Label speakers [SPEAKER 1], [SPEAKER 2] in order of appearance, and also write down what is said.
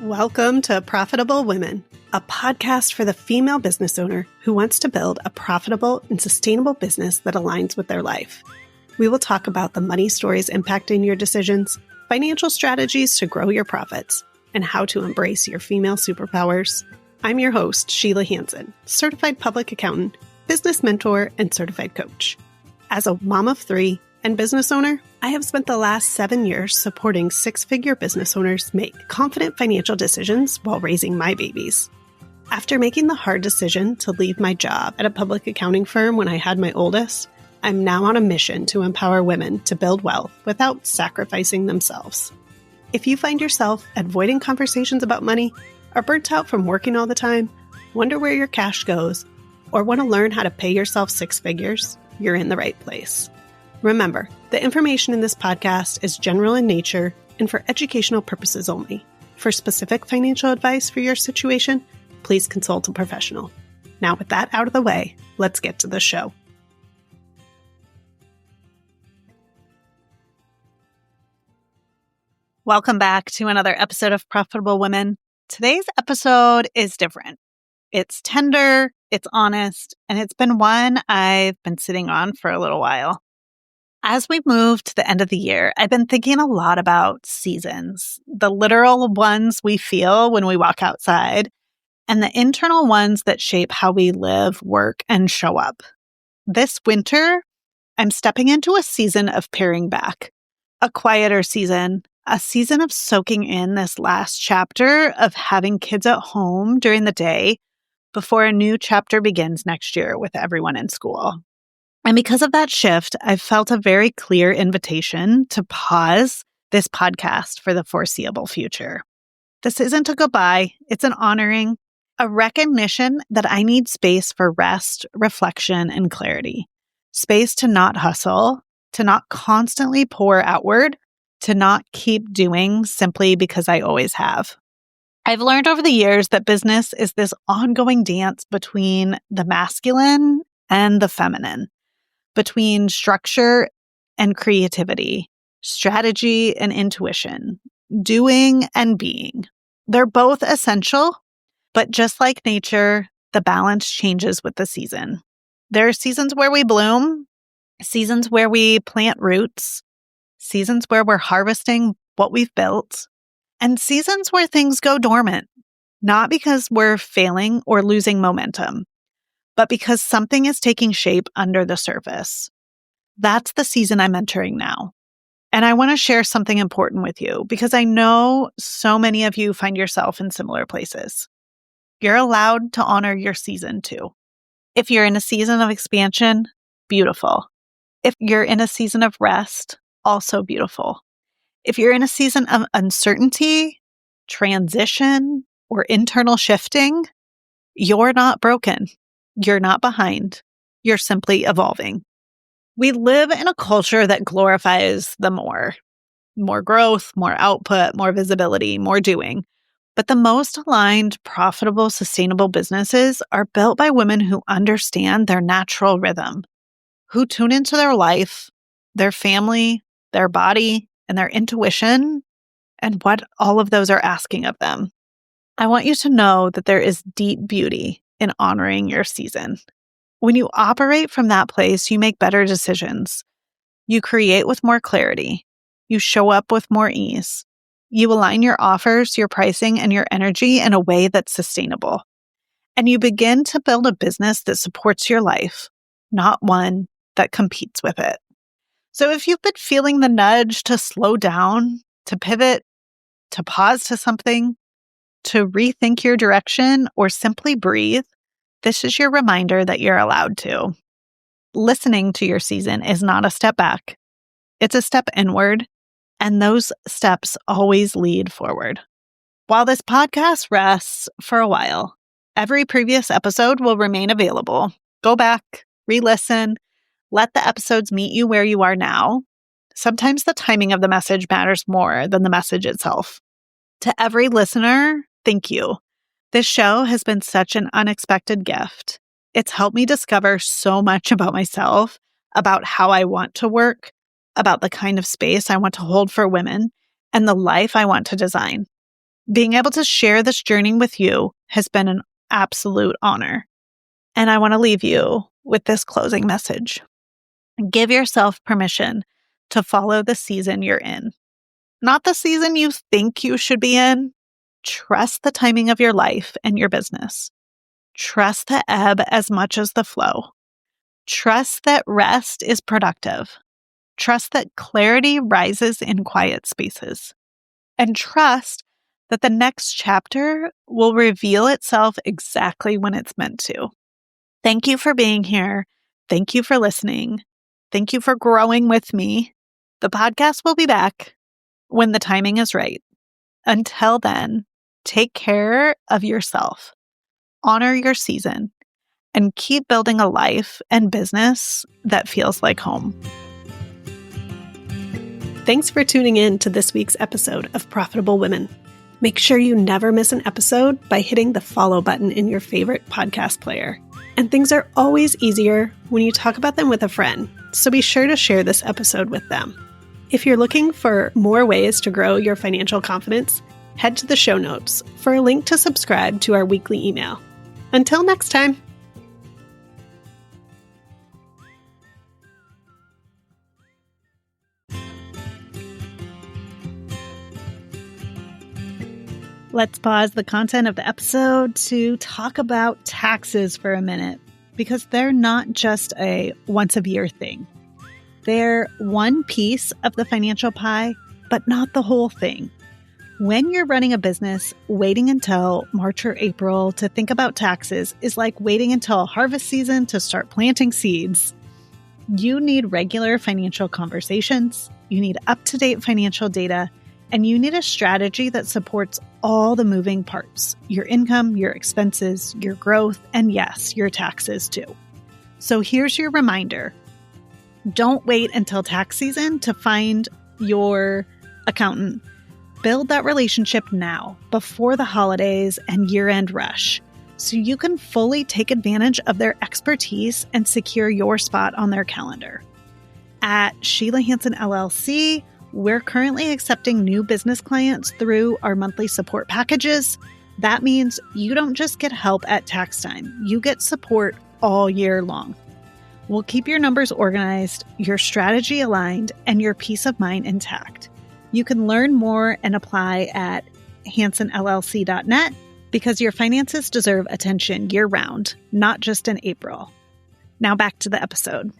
[SPEAKER 1] Welcome to Profitable Women, a podcast for the female business owner who wants to build a profitable and sustainable business that aligns with their life. We will talk about the money stories impacting your decisions, financial strategies to grow your profits, and how to embrace your female superpowers. I'm your host, Sheila Hansen, certified public accountant, business mentor, and certified coach. As a mom of three and business owner, I have spent the last 7 years supporting six-figure business owners make confident financial decisions while raising my babies. After making the hard decision to leave my job at a public accounting firm when I had my oldest, I'm now on a mission to empower women to build wealth without sacrificing themselves. If you find yourself avoiding conversations about money, are burnt out from working all the time, wonder where your cash goes, or want to learn how to pay yourself six figures, you're in the right place. Remember, the information in this podcast is general in nature and for educational purposes only. For specific financial advice for your situation, please consult a professional. Now, with that out of the way, let's get to the show. Welcome back to another episode of Profitable Women. Today's episode is different. It's tender, it's honest, and it's been one I've been sitting on for a little while. As we move to the end of the year, I've been thinking a lot about seasons, the literal ones we feel when we walk outside, and the internal ones that shape how we live, work, and show up. This winter, I'm stepping into a season of paring back, a quieter season, a season of soaking in this last chapter of having kids at home during the day before a new chapter begins next year with everyone in school. And because of that shift, I've felt a very clear invitation to pause this podcast for the foreseeable future. This isn't a goodbye, it's an honoring, a recognition that I need space for rest, reflection, and clarity. Space to not hustle, to not constantly pour outward, to not keep doing simply because I always have. I've learned over the years that business is this ongoing dance between the masculine and the feminine, between structure and creativity, strategy and intuition, doing and being. They're both essential, but just like nature, the balance changes with the season. There are seasons where we bloom, seasons where we plant roots, seasons where we're harvesting what we've built, and seasons where things go dormant, not because we're failing or losing momentum, but because something is taking shape under the surface. That's the season I'm entering now. And I want to share something important with you because I know so many of you find yourself in similar places. You're allowed to honor your season too. If you're in a season of expansion, beautiful. If you're in a season of rest, also beautiful. If you're in a season of uncertainty, transition, or internal shifting, you're not broken. You're not behind. You're simply evolving. We live in a culture that glorifies the more growth, more output, more visibility, more doing. But the most aligned, profitable, sustainable businesses are built by women who understand their natural rhythm, who tune into their life, their family, their body, and their intuition, and what all of those are asking of them. I want you to know that there is deep beauty in honoring your season. When you operate from that place, you make better decisions. You create with more clarity. You show up with more ease. You align your offers, your pricing, and your energy in a way that's sustainable. And you begin to build a business that supports your life, not one that competes with it. So if you've been feeling the nudge to slow down, to pivot, to pause to something, to rethink your direction, or simply breathe, this is your reminder that you're allowed to. Listening to your season is not a step back. It's a step inward, and those steps always lead forward. While this podcast rests for a while, every previous episode will remain available. Go back, re-listen, let the episodes meet you where you are now. Sometimes the timing of the message matters more than the message itself. To every listener, thank you. This show has been such an unexpected gift. It's helped me discover so much about myself, about how I want to work, about the kind of space I want to hold for women, and the life I want to design. Being able to share this journey with you has been an absolute honor. And I want to leave you with this closing message. Give yourself permission to follow the season you're in. Not the season you think you should be in. Trust the timing of your life and your business. Trust the ebb as much as the flow. Trust that rest is productive. Trust that clarity rises in quiet spaces. And trust that the next chapter will reveal itself exactly when it's meant to. Thank you for being here. Thank you for listening. Thank you for growing with me. The podcast will be back when the timing is right. Until then, take care of yourself, honor your season, and keep building a life and business that feels like home.
[SPEAKER 2] Thanks for tuning in to this week's episode of Profitable Women. Make sure you never miss an episode by hitting the follow button in your favorite podcast player. And things are always easier when you talk about them with a friend, so be sure to share this episode with them. If you're looking for more ways to grow your financial confidence, head to the show notes for a link to subscribe to our weekly email. Until next time.
[SPEAKER 1] Let's pause the content of the episode to talk about taxes for a minute, because they're not just a once-a-year thing. They're one piece of the financial pie, but not the whole thing. When you're running a business, waiting until March or April to think about taxes is like waiting until harvest season to start planting seeds. You need regular financial conversations, you need up-to-date financial data, and you need a strategy that supports all the moving parts: your income, your expenses, your growth, and yes, your taxes too. So here's your reminder. Don't wait until tax season to find your accountant. Build that relationship now, before the holidays and year-end rush, so you can fully take advantage of their expertise and secure your spot on their calendar. At Sheila Hansen LLC, we're currently accepting new business clients through our monthly support packages. That means you don't just get help at tax time, you get support all year long. We'll keep your numbers organized, your strategy aligned, and your peace of mind intact. You can learn more and apply at hansenllc.net, because your finances deserve attention year-round, not just in April. Now back to the episode.